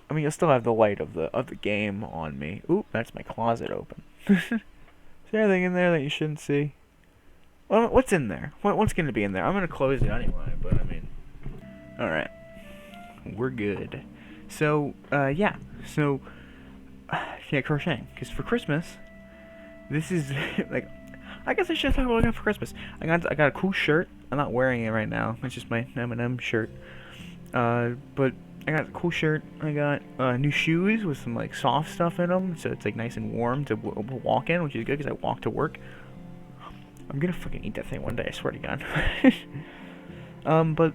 I mean, you'll still have the light of the game on me. Oop, that's my closet open. Is there anything in there that you shouldn't see? Well, what's in there? What's gonna be in there? I'm gonna close it anyway, but I mean, all right, we're good. So, yeah. So. Yeah, crocheting. Because for Christmas, this is I guess I should talk about what I got for Christmas. I got a cool shirt. I'm not wearing it right now. It's just my M&M shirt. But I got a cool shirt. I got new shoes with some soft stuff in them, so it's nice and warm to walk in, which is good because I walk to work. I'm gonna fucking eat that thing one day. I swear to God. But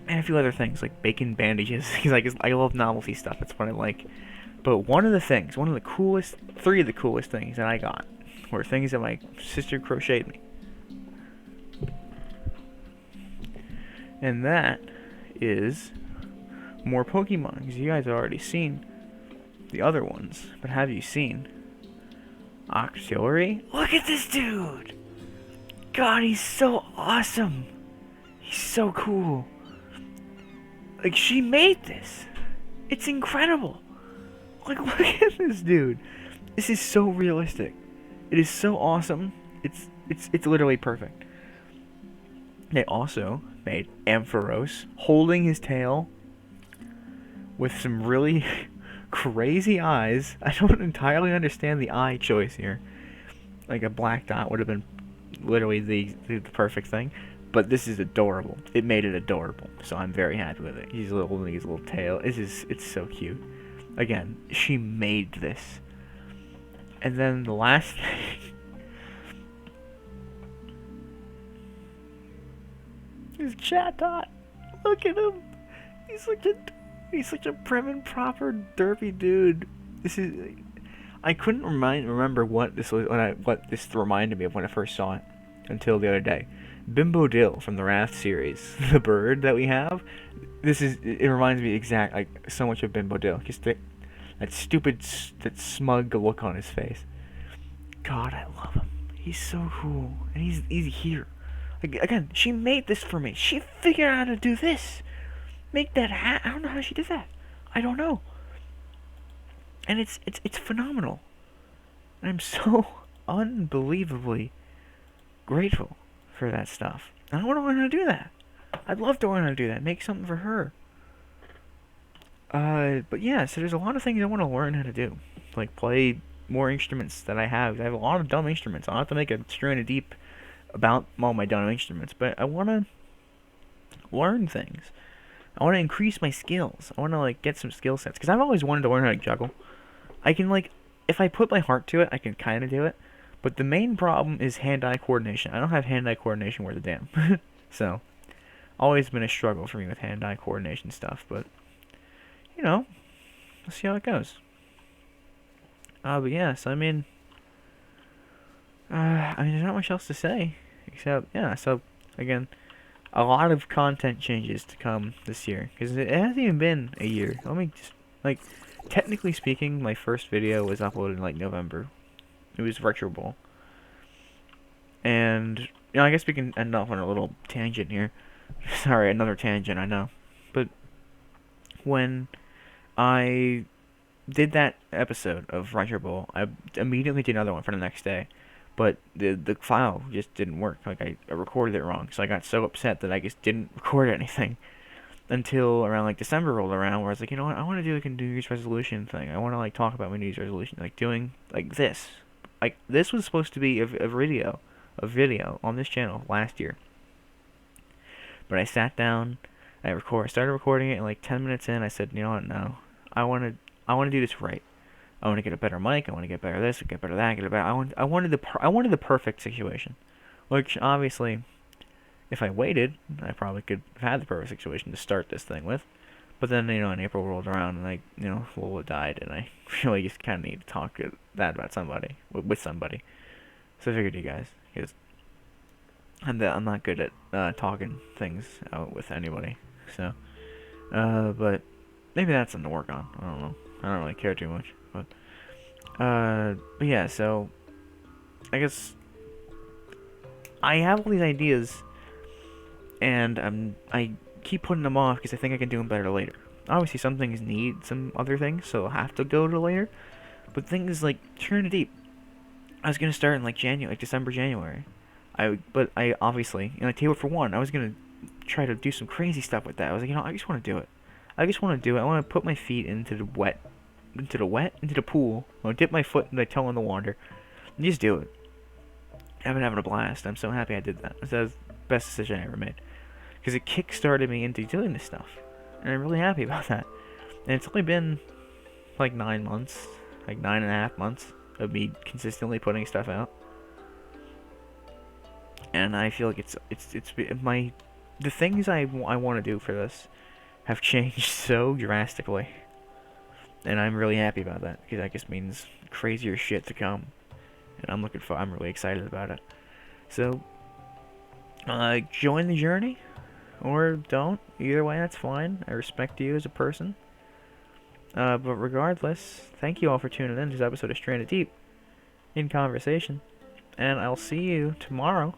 and a few other things like bacon bandages because I love novelty stuff. That's what I like. But three of the coolest things that I got were things that my sister crocheted me. And that is more Pokemon, because you guys have already seen the other ones. But have you seen Octillery? Look at this dude! God, he's so awesome! He's so cool. Like, she made this. It's incredible. Like, look at this dude. This is so realistic. It is so awesome. It's literally perfect. They also made Ampharos holding his tail with some really crazy eyes. I don't entirely understand the eye choice here. Like, a black dot would have been literally the perfect thing. But this is adorable. It made it adorable. So I'm very happy with it. He's holding his little tail. It's so cute. Again, she made this. And then the last thing is Chatot. Look at him. He's such a prim and proper derpy dude. I couldn't remember what this was what this reminded me of when I first saw it until the other day. Bimbo Dill from the Wrath series, the bird that we have. It reminds me so much of Bimbo Dill. Just that smug look on his face. God, I love him. He's so cool, and he's here. Like, again, she made this for me. She figured out how to do this. Make that hat. I don't know how she did that. I don't know. And it's phenomenal. And I'm so unbelievably grateful for that stuff. And I want to learn how to do that. I'd love to learn how to do that. Make something for her. But yeah, so there's a lot of things I want to learn how to do. Like, play more instruments that I have. I have a lot of dumb instruments. I'll have to make a Stranded Deep about all my dumb instruments. But I want to learn things. I want to increase my skills. I want to, like, get some skill sets. Because I've always wanted to learn how to juggle. I can, like, if I put my heart to it, I can kind of do it. But the main problem is hand-eye coordination. I don't have hand-eye coordination worth a damn. So, always been a struggle for me with hand-eye coordination stuff. But, you know, let's see how it goes. But yes, I mean, there's not much else to say. Except, yeah, so, again, a lot of content changes to come this year. Because it hasn't even been a year. Let me just, like, technically speaking, my first video was uploaded in, like, November. It was Retro Bowl. And, you know, I guess we can end off on a little tangent here. Sorry, another tangent, I know. But when I did that episode of Retro Bowl, I immediately did another one for the next day. But the file just didn't work. Like, I recorded it wrong. So I got so upset that I just didn't record anything. Until around, like, December rolled around, where I was like, you know what, I want to do, like, a New Year's resolution thing. I want to, like, talk about my New Year's resolution. Like, doing, like, this. Like, this was supposed to be a video on this channel last year. But I sat down, I started recording it, and like 10 minutes in, I said, you know what, no, I want to do this right. I want to get a better mic. I want to get better this, get better that, get a better. I wanted the perfect situation, which obviously, if I waited, I probably could have had the perfect situation to start this thing with. But then, you know, in April rolled around, and Lola died, and I really just kind of need to talk that about somebody, with somebody. So I figured you guys, because I'm not good at talking things out with anybody. So, but maybe that's something to work on. I don't know. I don't really care too much, but yeah. So, I guess I have all these ideas, and I keep putting them off because I think I can do them better later. Obviously, some things need some other things, so I'll have to go to later. But things like Stranded Deep, I was gonna start in like December, January. But I obviously, Table for One, I was gonna try to do some crazy stuff with that. I was like, I just want to do it. I want to put my feet into the pool. I want to dip my foot and my toe in the water, and just do it. I've been having a blast. I'm so happy I did that. That was the best decision I ever made. Because it kick-started me into doing this stuff. And I'm really happy about that. And it's only been like 9 months, like 9.5 months of me consistently putting stuff out. And I feel like the things I want to do for this have changed so drastically. And I'm really happy about that, because that just means crazier shit to come. and I'm really excited about it. So, join the journey or don't. Either way, that's fine. I respect you as a person. But regardless, thank you all for tuning in to this episode of Stranded Deep in Conversation, and I'll see you tomorrow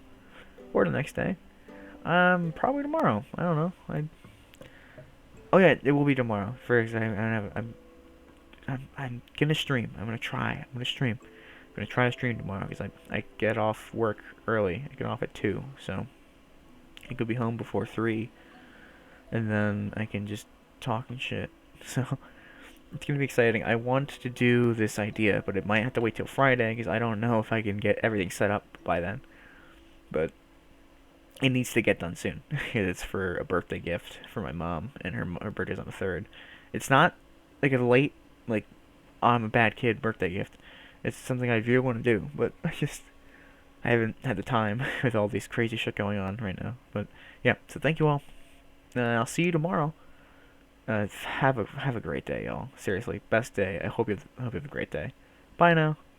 or the next day. Probably tomorrow. I don't know. Oh yeah, it will be tomorrow. For example, I'm gonna stream. I'm gonna try. I'm gonna stream. I'm gonna try to stream tomorrow because I get off work early. I get off at 2, so I could be home before 3, and then I can just talk and shit. So it's gonna be exciting. I want to do this idea, but it might have to wait till Friday because I don't know if I can get everything set up by then. But it needs to get done soon. It's for a birthday gift for my mom, and her birthday's on the 3rd. It's not like a late, like, I'm a bad kid birthday gift. It's something I really want to do, but I haven't had the time with all these crazy shit going on right now. But yeah, so thank you all. I'll see you tomorrow. Have a great day, y'all. Seriously, best day. I hope you have a great day. Bye now.